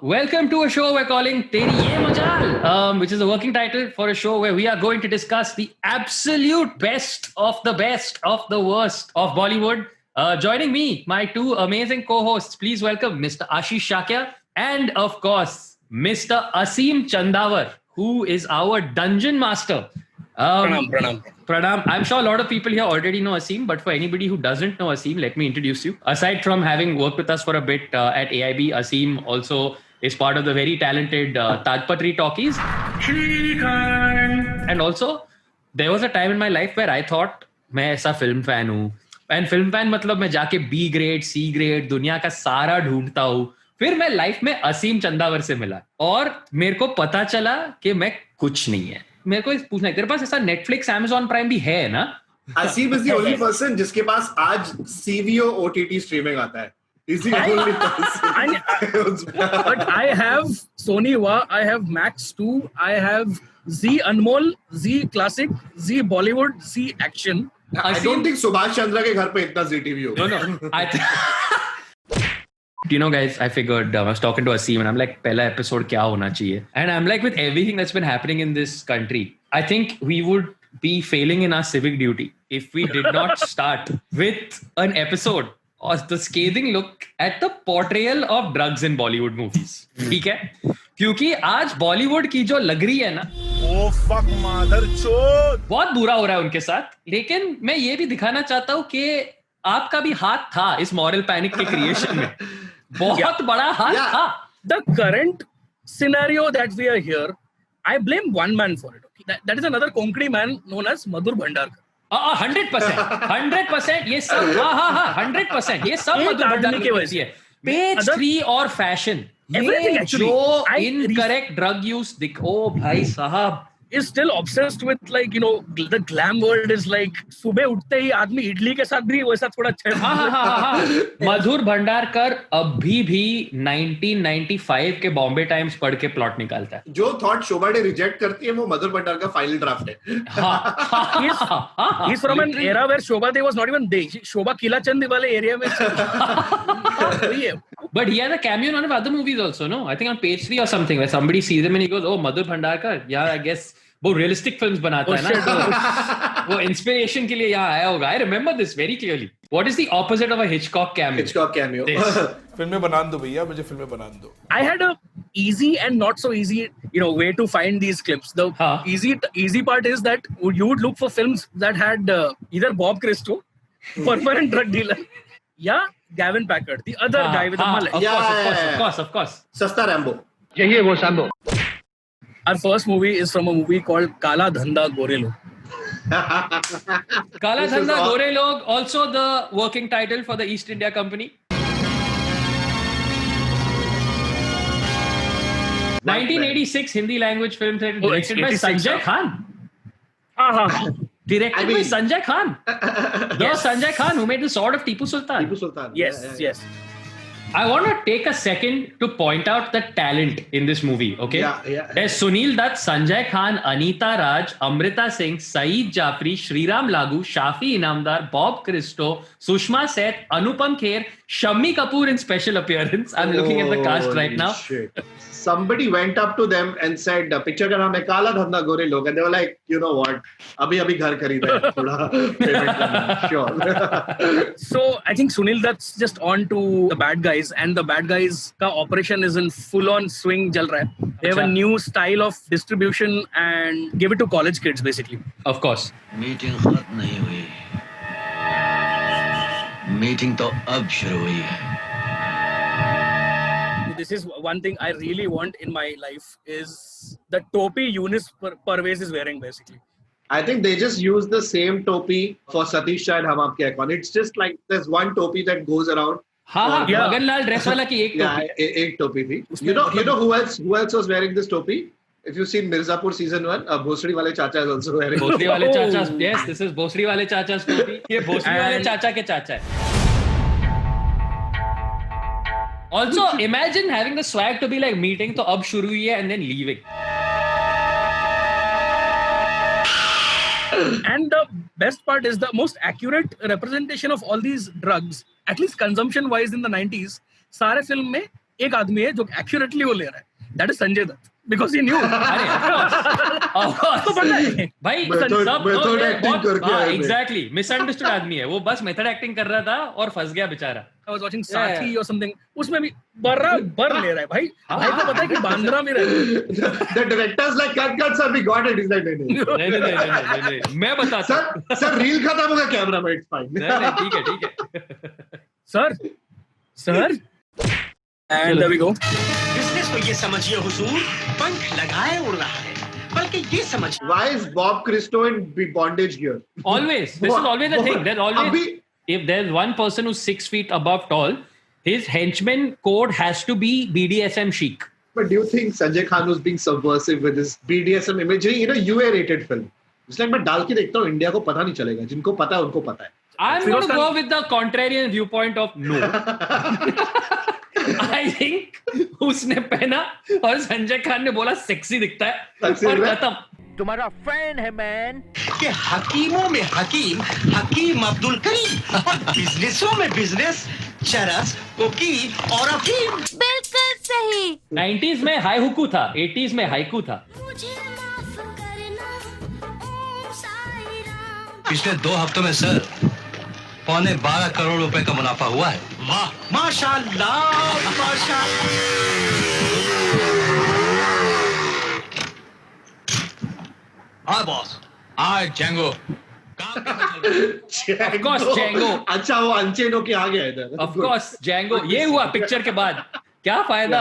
welcome to a show we're calling Teri Ye Majal, which is a working title for a show where we are going to discuss the absolute best of the worst of Bollywood. Joining me, my two amazing co-hosts, please welcome Mr. Ashish Shakya and, of course, Mr. Aseem Chandavar, who is our dungeon master. Pranam. I'm sure a lot of people here already know Aseem, but for anybody who doesn't know Aseem, let me introduce you. Aside from having worked with us for a bit at AIB, Aseem also is part of the very talented Tajpatri Talkies. And also, there was a time in my life where I thought, मैं ऐसा film fan हूँ. And film fan मतलब मैं जाके B grade, C grade, दुनिया का सारा ढूंढता हूँ. फिर मैं लाइफ में असीम चंदावर से मिला और मेरे को पता चला कि मैं कुछ नहीं है. मेरे को पूछना है, तेरे पास ऐसा नेटफ्लिक्स अमेज़न प्राइम भी है ना? Aseem is the only person जिसके पास आज CVO OTT streaming आता है. He's the only person. But I have Sony Wa, I have Max 2, I have Z Anmol, Z Classic, Z Bollywood, Z Action. I don't think Subhash Chandra के घर पे इतना ZTV होगा. No. You know, guys, I figured I was talking to Aseem and I'm like, पहला episode क्या होना चाहिए? And I'm like, with everything that's been happening in this country, I think we would be failing in our civic duty if we did not start with an episode or the scathing look at the portrayal of drugs in Bollywood movies. ठीक है? क्योंकि आज बॉलीवुड की जो लग रही है ना, ओ फक मदरचोद, बहुत बुरा हो रहा है उनके साथ. लेकिन मैं ये भी दिखाना चाहता हूँ कि आपका भी हाथ था इस मॉरल पैनिक के क्रिएशन में. बहुत बड़ा हाथ था. The current scenario that we are here, I blame one man for it. Okay? That is another Konkani man known as Madhur Bhandarkar. 100%. ये सब 100%. ये सब मधुर भंडारकर की वजह है. Page 3 और फैशन. Everything actually. जो incorrect drug use ओ भाई साहब is still obsessed with, like, you know, the glam world is like सुबह उठते ही आदमी इडली के साथ भी वैसा थोड़ा अच्छा. मधुर भंडारकर अभी भी 1995 के बॉम्बे टाइम्स पढ़ के प्लॉट निकालता है. जो थॉट शोभा डे रिजेक्ट करती है वो मधुर भंडार का फाइनल ड्राफ्ट है. He's from an era where Shobha Day was not even day. Shobha Kila Chand वाले area में. But he has a cameo in one of other movies also, no? I think on page 3 or something, where somebody sees him and he goes, "Oh, Madhur Bhandarkar." Yeah, I guess वो realistic films बनाता है ना, तो वो inspiration के लिए यहाँ आया होगा. I remember this very clearly. What is the opposite of a Hitchcock cameo? Hitchcock cameo. फिल्में बना दो भैया, मुझे फिल्में बना दो. I had a easy and not so easy, you know, way to find these clips. The easy part is that you would look for films that had either Bob Christo, permanent drug dealer, yeah, Gavin Packard, the other guy with the mullet. Of course. Sasta Rambo. यही है वो Sambo. Our first movie is from a movie called Kala Dhanda Gore Log. Kala Dhanda Gore Log, also the working title for the East India Company. 1986 Hindi language film directed by Sanjay Khan. Directed by Sanjay Khan. Yes. Sanjay Khan, who made The Sword of Tipu Sultan. Yes. I want to take a second to point out the talent in this movie, okay? Yeah. There's Sunil Dutt, Sanjay Khan, Anita Raj, Amrita Singh, Saeed Jafri, Shriram Lagu, Shafi Inamdar, Bob Christo, Sushma Seth, Anupam Kher, Shammi Kapoor in special appearance. I'm looking at the cast right now. Shit. Somebody went up to them and said, "Picture का नाम है काला धंधा गोरे लोग," and they were like, "You know what? अभी घर खरीदा है, थोड़ा payment करना." Sure. So I think Sunil Dutt's just on to the bad guys, and the bad guys का operation is in full-on swing चल रहा है. They have a new style of distribution and give it to college kids basically. Of course. Meeting खत्म नहीं हुई, meeting तो अब शुरू हुई है. This is one thing I really want in my life is the topi Eunice Parvez is wearing basically. I think they just use the same topi for Satish Shah and Hum Aapke Hain Kaun. It's just like there's one topi that goes around. Maganlal dress वाला की एक टोपी. एक टोपी थी. You know who else was wearing this topi? If you've seen Mirzapur season 1, Bhosri wale Chacha is also wearing. Bhosri wale Chacha. Yes, this is Bhosri wale Chacha's topi. ये Bhosri wale Chacha के चाचा है. Also, imagine having the swag to be like meeting तो अब शुरू हुई है and then leaving. And the best part is the most accurate representation of all these drugs, at least consumption wise in the 90s, सारे film में एक आदमी है जो एक्यूरेटली वो ले रहा है, that is Sanjay Dutt, because he knew. अरे तो पता है भाई मेथड एक्टिंग करके आया है. एग्जैक्टली मिसअंडरस्टूड आदमी है वो, बस मेथड एक्टिंग कर रहा था और फंस गया बेचारा. I was watching साथी or something, उसमें भी बराबर ले रहा है भाई. भाई को पता है कि बांद्रा में रहता है. The directors like cut sir, we got it. He's like नहीं. नहीं, मैं बताता हूँ. सर रील खत्म हो गया, कैमरा में, it's fine. नहीं, ठीक है. Sir and there we go. Business को ये समझिए हुजूर, पंख लगाए उड़ रहा है, बल्कि ये समझिए. Why is Bob Christo in bondage gear? Always. This is always the thing. There's always, if there's one person who's 6 feet above tall, his henchman code has to be BDSM chic. But do you think Sanjay Khan was being subversive with his BDSM imagery in a UA-rated film? It's like मैं डाल के देखता हूँ, India को पता नहीं चलेगा, जिनको पता है उनको पता है. I'm going to go with the contrarian viewpoint of no. I think उसने पहना और संजय खान ने बोला सेक्सी दिखता है और खत्म. तुम्हारा फैन है मैन. कि हकीमों में हकीम अब्दुल करीम, और बिजनेसों में बिजनेस, चरस, वकील और अफीम. बिल्कुल सही. 90s में हाई हुकू था, 80s में हाइकू था. पिछले 2 हफ्तों में सर 12.25 करोड़ रुपए का मुनाफा हुआ है. वाह, माशाल्लाह, माशाल्लाह. हाँ बॉस, आज जेंगो Of course, Django. अच्छा, वो अनचेनो के आ गया इधर. Of course, Django. ये हुआ पिक्चर के बाद. क्या फायदा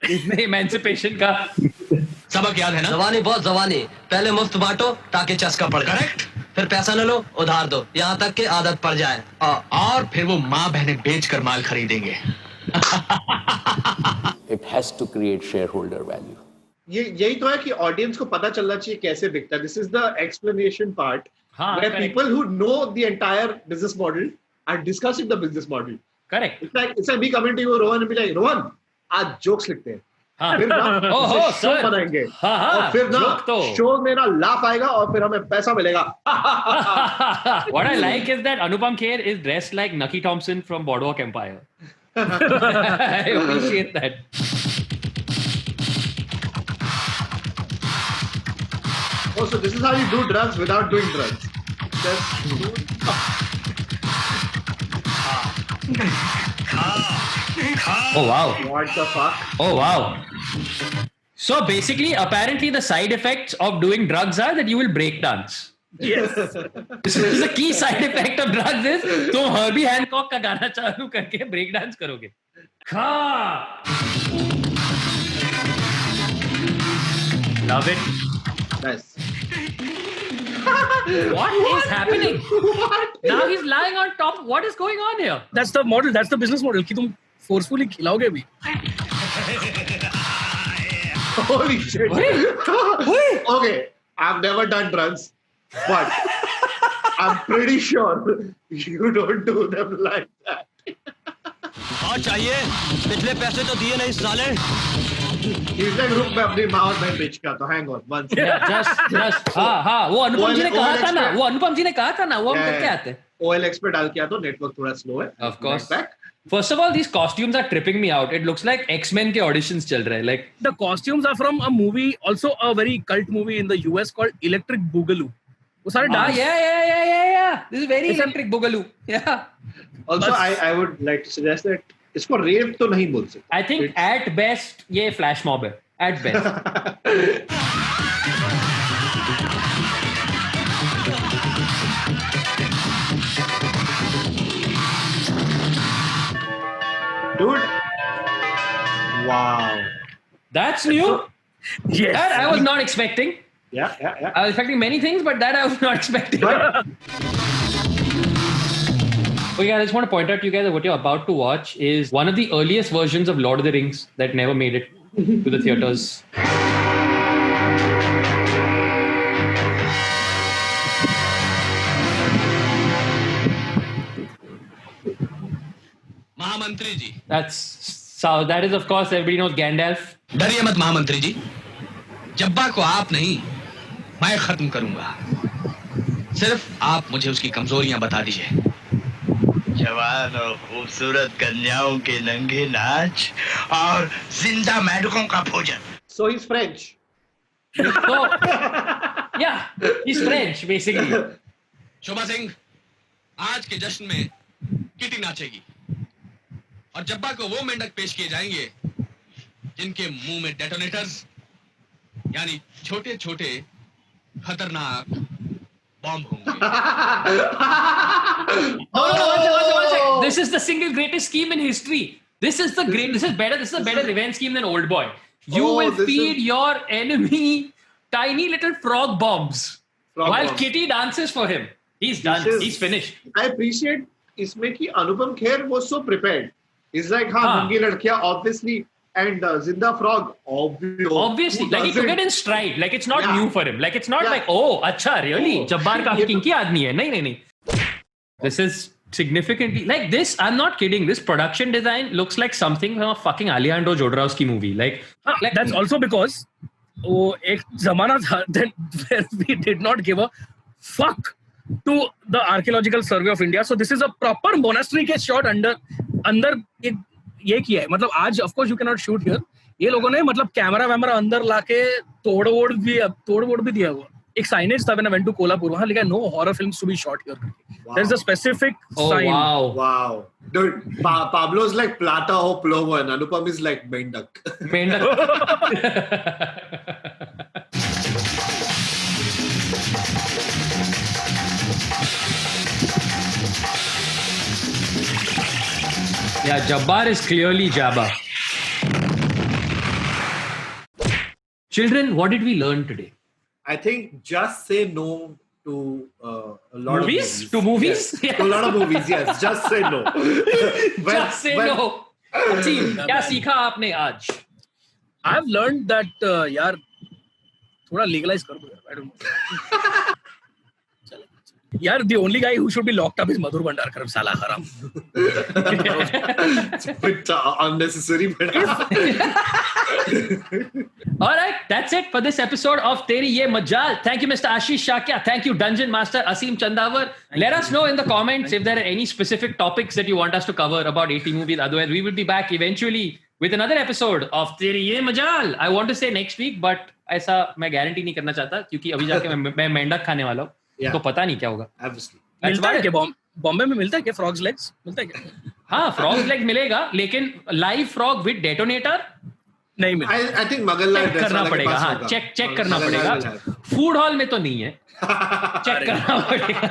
इसमें इमेंसिपेशन का? सबक याद है ना? जवानी पहले मुफ्त बांटो ताकि चस्का पड़. करेक्ट. फिर पैसा न लो, उधार दो, यहाँ तक कि आदत पड़ जाए, और फिर वो माँ बहनें बेचकर माल खरीदेंगे. It has to create shareholder value. यही तो है कि ऑडियंस को पता चलना चाहिए कैसे बिकता है. This is the explanation part where people who know the entire business model are discussing the business model. Correct. It's like me coming to you, Rohan, and be like, Rohan, आज jokes लिखते हैं. हाँ. फिर ना show बनाएंगे. और फिर ना शो में ना लाफ आएगा और फिर हमें पैसा मिलेगा. What I like is that Anupam Kher is dressed like Nucky Thompson from Boardwalk Empire. I appreciate that. Oh, so this is how you do drugs without doing drugs. Just Oh wow. What the fuck? Oh wow. So basically, apparently the side effects of doing drugs are that you will break dance. Yes. This is the key side effect of drugs is तुम Herbie Hancock का गाना चालू करके break dance करोगे. Love it. Nice. What is happening? What? Now he's lying on top. What is going on here? That's the model. That's the business model. कि तुम forcefully खिलाओगे भी. Holy shit. Okay, I've never done drugs, but I'm pretty sure you don't do them like that. और चाहिए? पिछले पैसे तो दिए नहीं साले. He's like, रुक मैं अपनी माँ और बहन बेच के आता हूँ. Hang on, one second. Just हाँ वो अनुपम जी ने कहा था ना, वो अनुपम जी ने कहा था ना, वो हम करके आते हैं. OLX पे डाल के आता हूँ, नेटवर्क थोड़ा स्लो है. Of course. Back. First of all, these costumes are tripping me out. It looks like X-Men के auditions चल रहे हैं. Like The costumes are from a movie, also a very cult movie in the US called Electric Boogaloo. वो सारे dance. Yeah. This is very electric boogaloo. Yeah. Also, I would like to suggest that इसको rape तो नहीं बोल सकते. I think at best ये flash mob है. At best. Dude. Wow. That's new. Yes. That I was not expecting. Yeah. I was expecting many things, but that I was not expecting. Okay, I just want to point out to you guys that what you're about to watch is one of the earliest versions of Lord of the Rings that never made it to the theaters. महामंत्री जी. That is of course everybody knows Gandalf. डरिए मत महामंत्री जी. जब्बा को आप नहीं, मैं खत्म करूंगा. सिर्फ आप मुझे उसकी कमजोरियां बता दीजिए. जवान और खूबसूरत कन्याओं के नंगे नाच और जिंदा मेंढकों का भोजन. So he's French. So, yeah, he's French, basically. शोभा सिंह, आज के जश्न में किटी नाचेगी और जब्बा को वो मेंढक पेश किए जाएंगे जिनके मुंह में डेटोनेटर्स यानी छोटे छोटे खतरनाक बॉम्ब होंगे. No, one sec. This is the single greatest scheme in history. This is better. This is a better revenge scheme than Old Boy. You will feed your enemy tiny little frog bombs while Kitty dances for him. He's done. He's finished. I appreciate इसमें कि Anupam Kher was so prepared. He's like, हाँ, नंगी लड़कियां obviously and Zinda Frog obviously like he took it in stride. Like it's not new for him. Like it's not like oh, अच्छा really Jabbar काफी kinky आदमी है. नहीं. This is significantly like this. I'm not kidding. This production design looks like something from a fucking Alejandro Jodorowsky movie. Like that's also because वो एक जमाना था then where we did not give a fuck to the Archaeological Survey of India. So this is a proper monastery के shot अंदर ये किया है. मतलब आज of course you cannot shoot here. ये लोगों ने मतलब कैमरा वैमरा अंदर लाके तोड़-वोड़ भी दिया हुआ. एक साइनेज था when I went to Kolhapur, वहाँ लिखा है no horror films to be shot here. There is a specific sign. Wow. Dude, Pablo's like Plata or Plovo and Anupam is like Mendak. Yeah, Jabbar is clearly Jabba. Children, what did we learn today? I think just say no to a lot Movies? of movies. To movies? Yes. To a lot of movies, yes. Just say no. Just say no. Asim, क्या सीखा आपने आज? I've learned that यार थोड़ा legalize कर दो यार. I don't know. यार the only guy who should be locked up is Madhur Bhandarkar, साला हराम. It's a bit unnecessary, but all right, that's it for this episode of Teri Ye Majal. Thank you, Mr. Ashish Shakya. Thank you, Dungeon Master Asim Chandavar. Let us know in the comments if there are any specific topics that you want us to cover about 80 movies. Otherwise, we will be back eventually with another episode of Teri Ye Majal. I want to say next week, but ऐसा मैं guarantee नहीं करना चाहता क्योंकि अभी जाके मैं मेंढक खाने वाला हूँ. तो पता नहीं क्या होगा. obviously. मिलता है क्या बॉम्बे में मिलता है क्या फ्रॉग्स लेग्स मिलता है क्या? हाँ, फ्रॉग्स लेग मिलेगा लेकिन लाइव फ्रॉग विद डेटोनेटर नहीं मिलता. I think Magallan चेक करना पड़ेगा. हाँ, चेक करना पड़ेगा. फूड हॉल में तो नहीं है. चेक करना पड़ेगा.